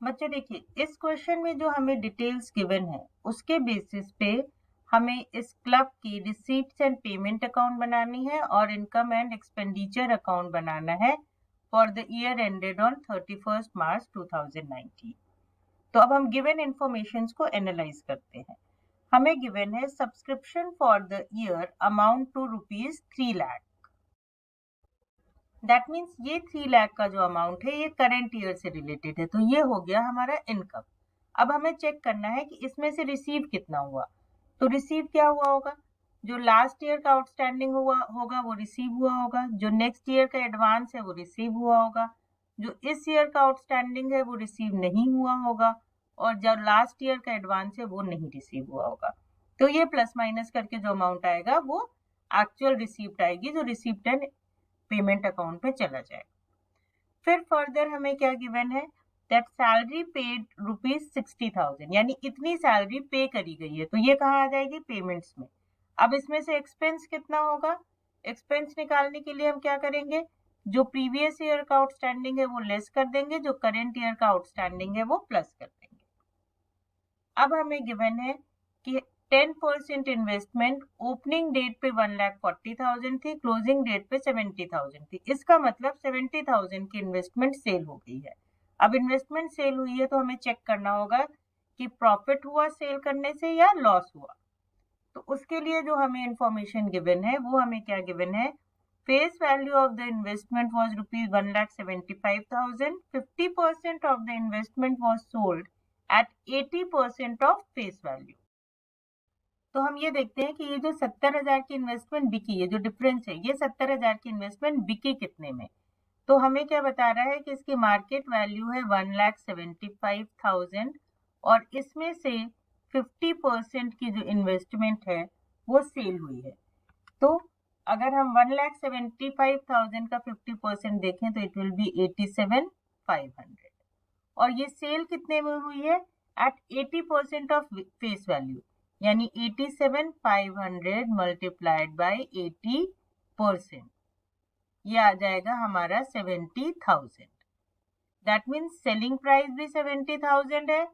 बच्चे देखिए, इस क्वेश्चन में जो हमें डिटेल्स गिवन है उसके बेसिस पे हमें इस क्लब की रिसीट्स एंड पेमेंट अकाउंट बनानी है और इनकम एंड एक्सपेंडिचर अकाउंट बनाना है for the year ended on 31 मार्च 2019। तो अब हम गिवन इंफॉर्मेशन को एनालाइज करते हैं। हमें गिवन है subscription for the year amount to ₹3 lakh. That means ये 3 लाख का जो अमाउंट है ये करंट ईयर से रिलेटेड है, तो ये हो गया हमारा इनकम। अब हमें चेक करना है कि इसमें से रिसीव कितना हुआ। तो रिसीव क्या हुआ होगा, जो लास्ट ईयर का आउटस्टैंडिंग हुआ होगा वो रिसीव हुआ होगा, जो नेक्स्ट ईयर का एडवांस है वो रिसीव हुआ होगा, जो इस ईयर का आउटस्टैंडिंग है वो रिसीव नहीं हुआ होगा, और जो लास्ट ईयर का एडवांस है वो नहीं रिसीव हुआ होगा। तो ये प्लस माइनस करके जो अमाउंट आएगा वो एक्चुअल रिसीप्ट आएगी, जो रिसीप्ट एंड पेमेंट अकाउंट में चला जाएगा। फिर फर्दर हमें क्या गिवन है, दैट सैलरी पेड ₹60,000, यानी इतनी सैलरी पे करी गई है, तो ये कहाँ आ जाएगी, पेमेंट्स में। अब इसमें से एक्सपेंस कितना होगा, एक्सपेंस निकालने के लिए हम क्या करेंगे, जो प्रीवियस ईयर का आउटस्टैंडिंग है वो लेस कर देंगे, जो करंट ईयर का आउटस्टैंडिंग है वो प्लस कर देंगे। अब हमें गिवन है कि 10% इन्वेस्टमेंट ओपनिंग डेट पे 1,40,000 थी, क्लोजिंग डेट पे 70,000 थी। इसका मतलब 70,000 की इन्वेस्टमेंट सेल हो गई है। अब इन्वेस्टमेंट सेल हुई है तो हमें चेक करना होगा कि प्रॉफिट हुआ सेल करने से या लॉस हुआ। तो उसके लिए जो हमें इंफॉर्मेशन गिवन है वो हमें क्या गिवन है, face value of the investment was ₹1,75,000, 50% of the investment was sold at 80% of face value. तो हम ये देखते हैं कि ये जो 70,000 की इन्वेस्टमेंट बिकी है, जो डिफरेंस है, ये 70,000 की इन्वेस्टमेंट बिकी कितने में। तो हमें क्या बता रहा है कि इसकी मार्केट वैल्यू है 1,75,000 और इसमें से 50% की जो इन्वेस्टमेंट है वो सेल हुई है। तो अगर हम 1,75,000 का 50% देखें तो इट विल बी 87,500, और ये सेल कितने में हुई है, एट 80% ऑफ फेस वैल्यू, यानी 87,500 मल्टीप्लाइड बाय 80%, ये आ जाएगा हमारा 70,000। दैट मीन्स सेलिंग प्राइस भी 70,000 है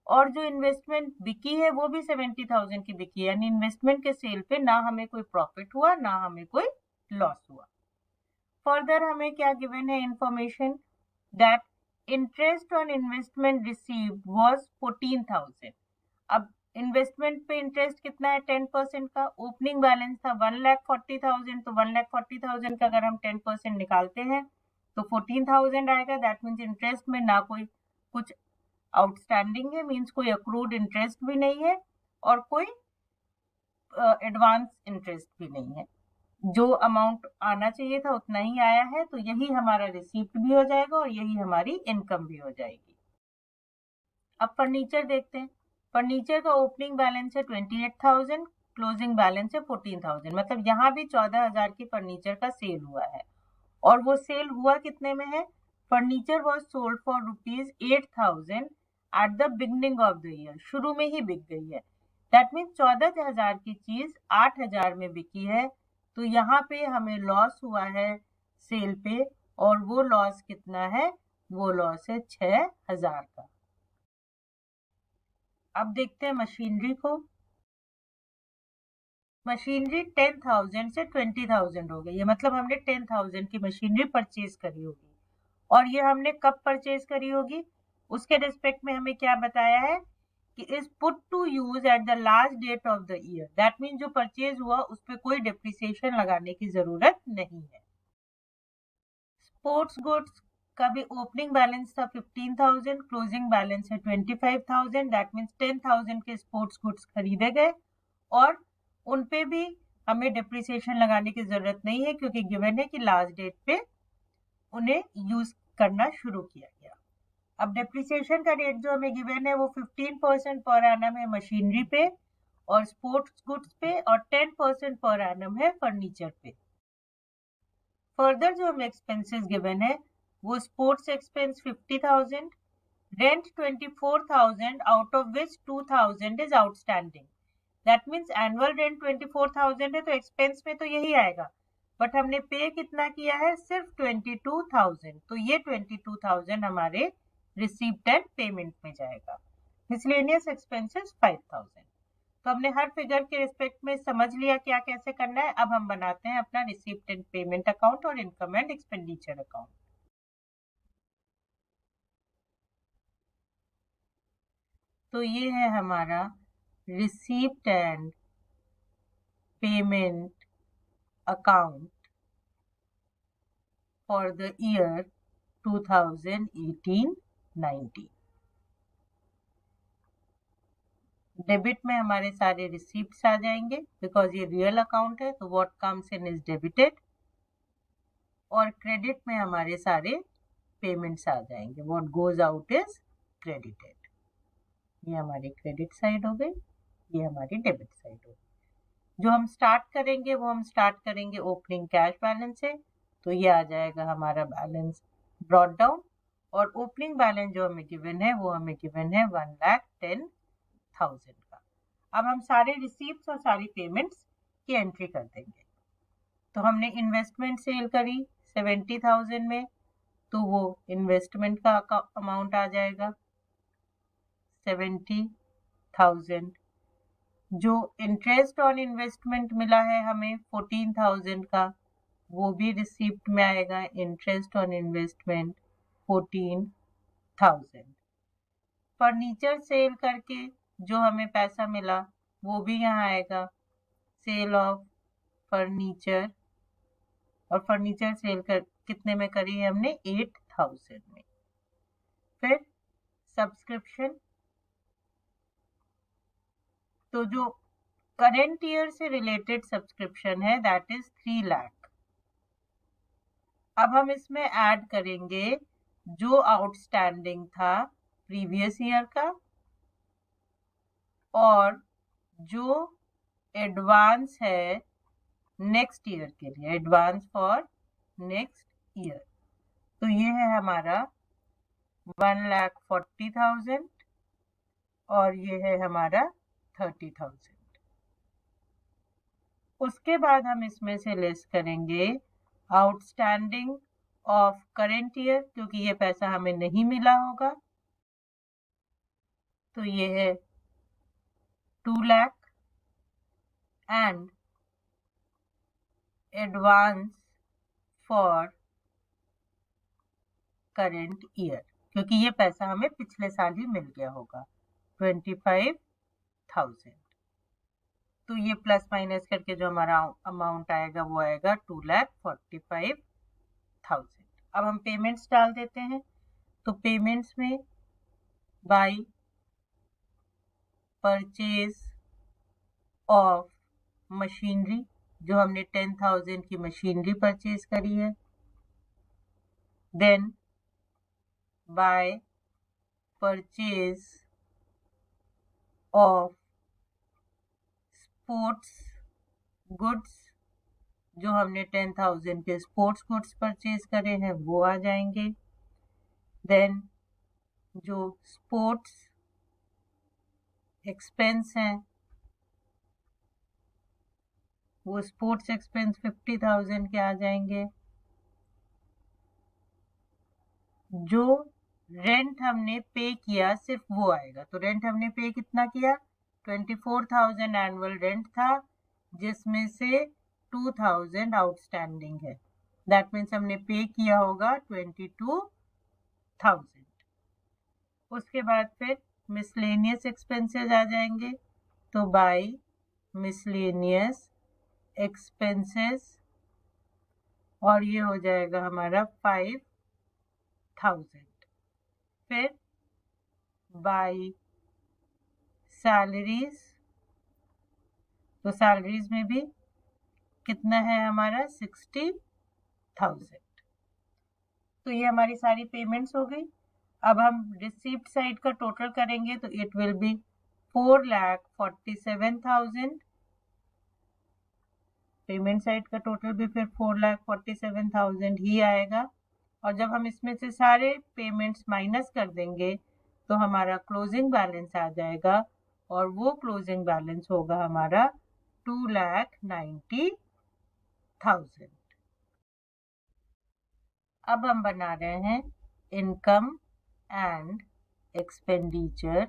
और जो इन्वेस्टमेंट बिकी है वो भी 70,000 की बिकी है, यानी इन्वेस्टमेंट के सेल पे ना हमें कोई प्रॉफिट हुआ ना हमें कोई लॉस हुआ। फर्दर हमें क्या गिवन है information, that interest on investment received was 14,000। अब इन्वेस्टमेंट पे इंटरेस्ट कितना है, 10% का। ओपनिंग बैलेंस था 1,40,000, तो 1,40,000 का अगर हम 10% निकालते हैं तो 14,000 आएगा। दैट मीन्स इंटरेस्ट में ना कोई कुछ आउटस्टैंडिंग है, मीन्स कोई अक्रूड इंटरेस्ट भी नहीं है और कोई एडवांस इंटरेस्ट भी नहीं है। जो अमाउंट आना चाहिए था उतना ही आया है, तो यही हमारा रिसीप्ट भी हो जाएगा और यही हमारी इनकम भी हो जाएगी। अब फर्नीचर देखते हैं। फर्नीचर का ओपनिंग बैलेंस है 28,000, क्लोजिंग बैलेंस है 14,000, मतलब यहाँ भी 14,000 की फर्नीचर का सेल हुआ है। और वो सेल हुआ कितने में है, furniture was sold for ₹8,000 at the beginning of the year, शुरू में ही बिक गई है। दैट मीन्स 14,000 की चीज 8,000 में बिकी है, तो यहाँ पे हमें लॉस हुआ है सेल पे, और वो लॉस कितना है, वो लॉस है 6,000 का। अब देखते हैं मशीनरी को। मशीनरी 10,000 से 20,000 हो गई है, मतलब हमने 10,000 की मशीनरी परचेज करी होगी। और ये हमने कब परचेज करी होगी, उसके रिस्पेक्ट में हमें क्या बताया है कि is put to use at the last date of the year. That mean जो परचेज हुआ उस पर कोई डिप्रिसिएशन लगाने की जरूरत नहीं है। स्पोर्ट्स गुड्स का भी ओपनिंग बैलेंस था 15,000, क्लोजिंग बैलेंस है 25,000। दैट मीन्स 10,000 के स्पोर्ट्स गुड्स खरीदे गए और उन पे भी हमें डिप्रिसिएशन लगाने की जरूरत नहीं है, क्योंकि गिवन है कि लास्ट डेट पे उन्हें यूज करना शुरू किया गया। अब डेप्रिसिएशन का रेट जो हमें गिवन है वो 15% पर एनम है मशीनरी पे और स्पोर्ट्स गुड्स पे, और 10% पर एनम है फर्नीचर पे। फर्दर जो हमें एक्सपेंसेस गिवन है वो sports expense 50,000, rent 24,000, out of which 2,000 is outstanding. That means annual rent 24,000 है, तो एक्सपेंस में तो यही आएगा, बट हमने पे कितना किया है, सिर्फ 22,000, तो ये 22,000 हमारे रिसीप्ट एंड पेमेंट में जाएगा। Miscellaneous expenses 5000। तो हमने हर फिगर के रिस्पेक्ट में समझ लिया क्या कैसे करना है। अब हम बनाते हैं अपना रिसीप्ट एंड पेमेंट अकाउंट और इनकम एंड एक्सपेंडिचर अकाउंट। तो ये है हमारा receipt and payment account for the year 2018-19। Debit में हमारे सारे रिसीप्ट्स आ जाएंगे बिकॉज ये रियल अकाउंट है, तो what comes in is debited. और क्रेडिट में हमारे सारे पेमेंट्स आ जाएंगे, what goes out is credited. ये हमारी क्रेडिट साइड हो गई, ये हमारी डेबिट साइड हो गई। जो हम स्टार्ट करेंगे वो हम स्टार्ट करेंगे ओपनिंग कैश बैलेंस से। तो ये आ जाएगा हमारा बैलेंस ब्रॉट डाउन, और ओपनिंग बैलेंस जो हमें गिवन है वो हमें गिवन है 1,10,000 का। अब हम सारे रिसीप्ट्स और सारी पेमेंट्स की एंट्री कर देंगे। तो हमने इन्वेस्टमेंट सेल करी 70,000 में, तो वो इन्वेस्टमेंट का अमाउंट आ जाएगा 70,000। जो इंटरेस्ट ऑन इन्वेस्टमेंट मिला है हमें 14,000 का, वो भी रिसीप्ट में आएगा, interest on investment 14,000। Furniture sale करके जो हमें पैसा मिला वो भी यहाँ आएगा, सेल ऑफ फर्नीचर। और फर्नीचर सेल कर कितने में करी है हमने, 8,000 में। फिर सब्सक्रिप्शन, तो जो करंट ईयर से रिलेटेड सब्सक्रिप्शन है दैट इज 3 लाख। अब हम इसमें ऐड करेंगे जो आउटस्टैंडिंग था प्रीवियस ईयर का, और जो एडवांस है नेक्स्ट ईयर के लिए, एडवांस फॉर नेक्स्ट ईयर। तो ये है हमारा 1,40,000 और ये है हमारा 30,000। उसके बाद हम इसमें से लेस करेंगे आउटस्टैंडिंग ऑफ करेंट ईयर, क्योंकि ये पैसा हमें नहीं मिला होगा। तो ये है 2 lakh and advance for current year, क्योंकि ये पैसा हमें पिछले साल ही मिल गया होगा 25,000। तो ये प्लस माइनस करके जो हमारा अमाउंट आएगा वो आएगा 2,45,000। अब हम पेमेंट्स डाल देते हैं। तो पेमेंट्स में बाय परचेज ऑफ मशीनरी, जो हमने 10,000 की मशीनरी परचेज करी है। Then by purchase of sports goods, जो हमने 10,000 के स्पोर्ट्स गुड्स परचेज करे हैं वो आ जाएंगे। देन जो स्पोर्ट्स एक्सपेंस हैं वो स्पोर्ट्स एक्सपेंस 50,000 के आ जाएंगे। जो रेंट हमने पे किया सिर्फ वो आएगा। तो रेंट हमने पे कितना किया, 24,000 एनुअल रेंट था, जिसमें से 2,000 आउटस्टैंडिंग है। दैट मीन्स हमने पे किया होगा 22,000। उसके बाद फिर मिसलेनियस एक्सपेंसेस आ जाएंगे। तो बाय मिसलेनियस एक्सपेंसेस, और ये हो जाएगा हमारा 5,000। फिर बाय सैलरीज, तो सैलरीज में भी कितना है हमारा 60,000। तो ये हमारी सारी पेमेंट्स हो गई। अब हम रिसीप्ट साइड का टोटल करेंगे तो it will be 4,47,000। Payment side का टोटल भी फिर 4,47,000 ही आएगा। और जब हम इसमें से सारे पेमेंट्स माइनस कर देंगे तो हमारा क्लोजिंग बैलेंस आ जाएगा, और वो क्लोजिंग बैलेंस होगा हमारा 2,90,000। अब हम बना रहे हैं income and expenditure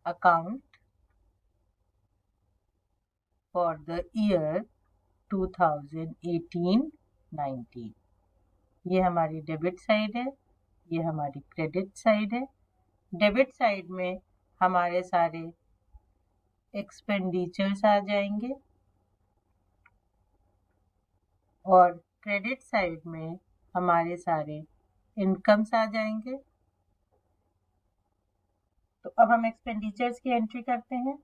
account for the year 2018-19। ये हमारी डेबिट साइड है, ये हमारी क्रेडिट साइड है। डेबिट साइड में हमारे सारे एक्सपेंडिचर्स आ जाएंगे और क्रेडिट साइड में हमारे सारे इनकम्स आ जाएंगे। तो अब हम एक्सपेंडिचर्स की एंट्री करते हैं।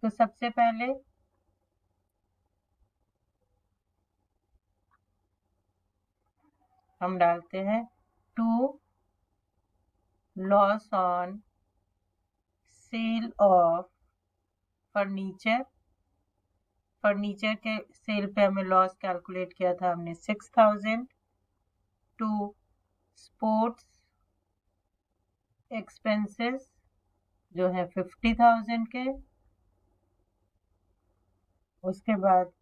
तो सबसे पहले हम डालते हैं to loss on sale of furniture. Furniture के सेल पे हमें लॉस कैलकुलेट किया था हमने 6000। टू स्पोर्ट्स एक्सपेंसेस जो है 50,000 के। उसके बाद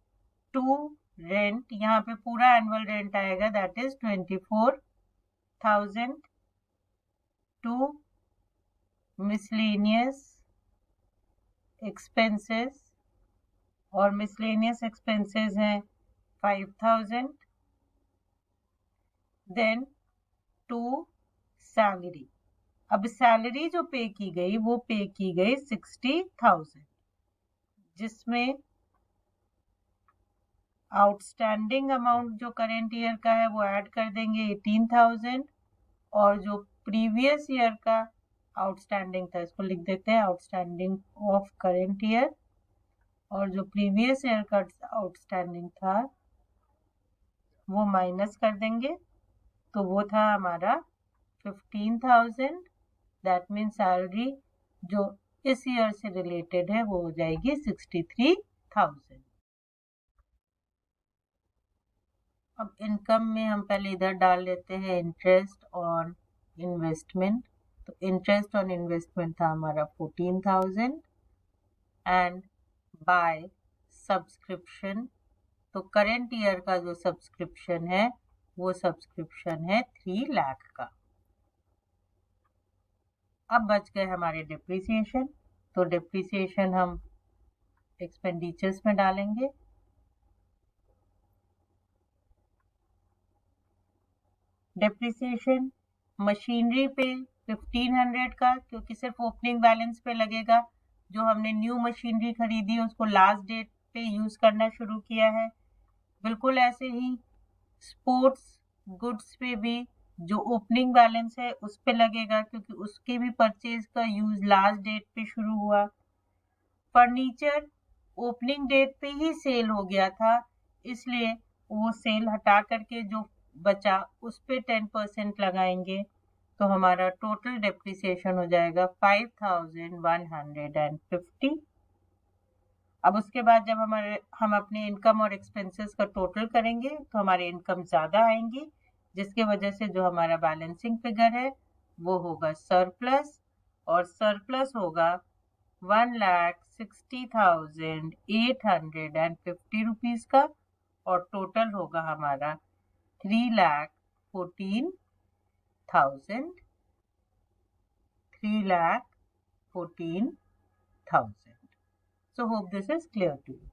टू रेंट, यहाँ पे पूरा एनुअल रेंट आएगा, that is 24,000। To miscellaneous expenses, और मिसलेनियस एक्सपेंसेस हैं 5,000। Then to salary. अब सैलरी जो पे की गई वो पे की गई 60,000, जिसमें आउटस्टैंडिंग अमाउंट जो करेंट ईयर का है वो ऐड कर देंगे 18,000, और जो प्रीवियस ईयर का आउटस्टैंडिंग था, इसको लिख देते हैं आउटस्टैंडिंग ऑफ करेंट ईयर, और जो प्रीवियस ईयर का आउटस्टैंडिंग था वो माइनस कर देंगे। तो वो था हमारा 15,000। दैट मीन सैलरी जो इस ईयर से रिलेटेड है वो हो जाएगी 63,000। अब इनकम में हम पहले इधर डाल लेते हैं इंटरेस्ट ऑन इन्वेस्टमेंट। तो इंटरेस्ट ऑन इन्वेस्टमेंट था हमारा 14,000। एंड बाय सब्सक्रिप्शन, तो करेंट ईयर का जो सब्सक्रिप्शन है वो सब्सक्रिप्शन है 3 लाख का। अब बच गए हमारे डिप्रिसिएशन। तो डिप्रिसिएशन हम एक्सपेंडिचर्स में डालेंगे। डिप्रिसिएशन मशीनरी पे 1500 का, क्योंकि सिर्फ ओपनिंग बैलेंस पे लगेगा। जो हमने न्यू मशीनरी खरीदी उसको लास्ट डेट पे यूज करना शुरू किया है। बिल्कुल ऐसे ही स्पोर्ट्स गुड्स पे भी जो ओपनिंग बैलेंस है उस पे लगेगा, क्योंकि उसके भी परचेज का यूज लास्ट डेट पे शुरू हुआ। फर्नीचर ओपनिंग डेट पे ही सेल हो गया था, इसलिए वो सेल हटा करके जो बचा उस पे 10% लगाएंगे। तो हमारा टोटल डेप्रिसिएशन हो जाएगा 5,150। अब उसके बाद जब हम अपने इनकम और एक्सपेंसेस का टोटल करेंगे तो हमारे इनकम ज़्यादा आएंगी, जिसके वजह से जो हमारा बैलेंसिंग फिगर है वो होगा सरप्लस, और सरप्लस होगा 1,60,850 रुपीज़ का, और टोटल होगा हमारा 3,14,000। 3,14,000। So hope this is clear to you.